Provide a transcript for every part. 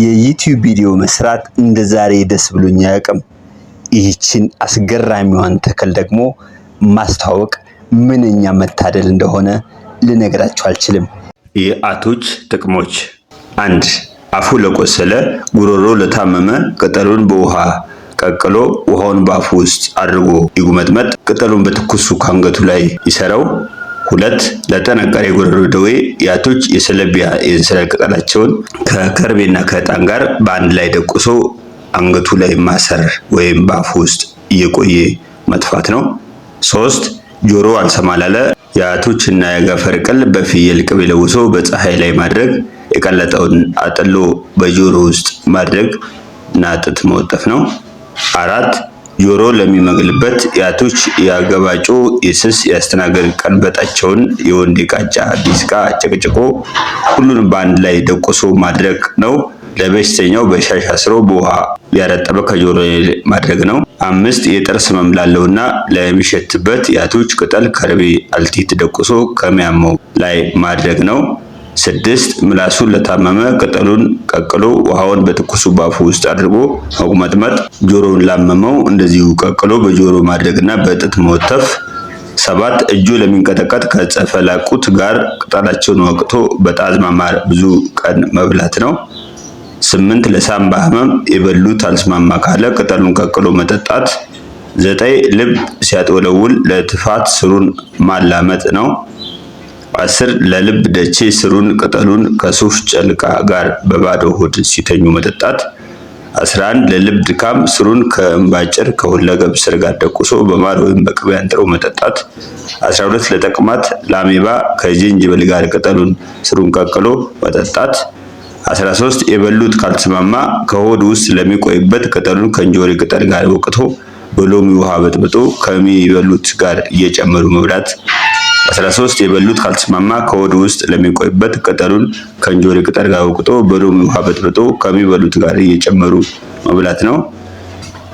የዩቲዩብ ቪዲዮ መስራት እንደዛሬ ደስ ብሎኝ አያውቅም። ይህችን አስገራሚዋን ተክል ደግሞ ማስተዋወቅ ምንኛ መታደል እንደሆነ ልነግራችሁ አልችልም። የአቶች ጥቅሞች፣ 1. አፉ ለቆሰለ ጉሮሮ ለታመመ ቅጠሉን በውሃ ቀቅሎ ውሃውን በአፉ ውስጥ አድርጎ ይጉመጥመጥ። ቅጠሉን በትኩሱ ካንገቱ ላይ ይሰራው። 2. ለጠነከረ የጉሮሮ ደዌ የአቶች የሰለቢያ የእንስላል ቅጠላቸውን ከከርቤና ከዕጣን ጋር በአንድ ላይ ደቁሶ አንገቱ ላይ ማሰር ወይም በአፉ ውስጥ እየቆየ መጥፋት ነው። 3. ጆሮ አልሰማ ላለ የአቶችና የአጋፈር ቅል በፍየል ቅቤ ለውሶ በፀሐይ ላይ ማድረግ፣ የቀለጠውን አጥሎ በጆሮ ውስጥ ማድረግ እና ጥጥ መወጠፍ ነው። 4. ጆሮ ለሚመግልበት የአቶች የአገባጮ የስስ የአስተናገድ ቀንበጣቸውን የወንድ ቃጫ ዲስቃ ጭቅጭቆ ሁሉንም በአንድ ላይ ደቆሶ ማድረግ ነው። ለበሽተኛው በሻሽ አስሮ በውሃ ያረጠበ ከጆሮ ማድረግ ነው። 5. የጥርስ ህመም ላለውና ለሚሸትበት የአቶች ቅጠል ከርቤ አልቲት ደቆሶ ከሚያመው ላይ ማድረግ ነው። 6. ምላሱን ለታመመ ቅጠሉን ቀቅሎ ውሃውን በትኩሱ ባፉ ውስጥ አድርጎ መጉመጥመጥ። ጆሮውን ላመመው እንደዚሁ ቀቅሎ በጆሮ ማድረግና በጥጥ መወተፍ። 7. እጁ ለሚንቀጠቀጥ ከጸፈላቁት ጋር ቅጠላቸውን ወቅቶ በጣዝማ ማር ብዙ ቀን መብላት ነው። 8. ለሳምባ ህመም የበሉት አልስማማ ካለ ቅጠሉን ቀቅሎ መጠጣት። 9. ልብ ሲያጥወለውል ለትፋት ስሩን ማላመጥ ነው። 10. ለልብ ደቼ ስሩን ቅጠሉን ከሱፍ ጨልቃ ጋር በባዶ ሆድ ሲተኙ መጠጣት። 11. ለልብ ድካም ስሩን ከእምባጭር ከሁለገብ ስር ጋር ደቁሶ በማር ወይም በቅቤ አንጥሮ መጠጣት። 12. ለተቅማጥ ለአሜባ ከዝንጅብል ጋር ቅጠሉን ስሩን ቀቅሎ መጠጣት። 13. የበሉት ካልተስማማ ከሆድ ውስጥ ለሚቆይበት ቅጠሉን ከእንጆሪ ቅጠል ጋር ወቅቶ በሎሚ ውሃ በጥብጦ ከሚበሉት ጋር እየጨመሩ መብላት። 13. የበሉት ካልተስማማ ከሆድ ውስጥ ለሚቆይበት ቅጠሉን ከእንጆሪ ቅጠል ጋር ወቅጦ በሎሚ ውሃ በጥብጦ ከሚበሉት ጋር እየጨመሩ መብላት ነው።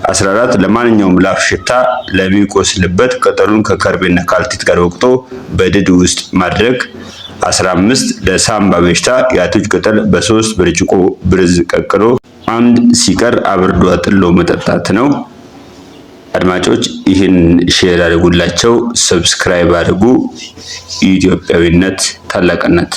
14. ለማንኛውም ላፍ ሽታ ለሚቆስልበት ቅጠሉን ከከርቤና ካልቲት ጋር ወቅጦ በድድ ውስጥ ማድረግ። 15. ለሳምባ በሽታ የአቶች ቅጠል በ3 ብርጭቆ ብርዝ ቀቅሎ አንድ ሲቀር አብርዶ አጥሎ መጠጣት ነው። አድማጮች ይህን ሼር አድርጉላቸው፣ ሰብስክራይብ አድርጉ። ኢትዮጵያዊነት ታላቅነት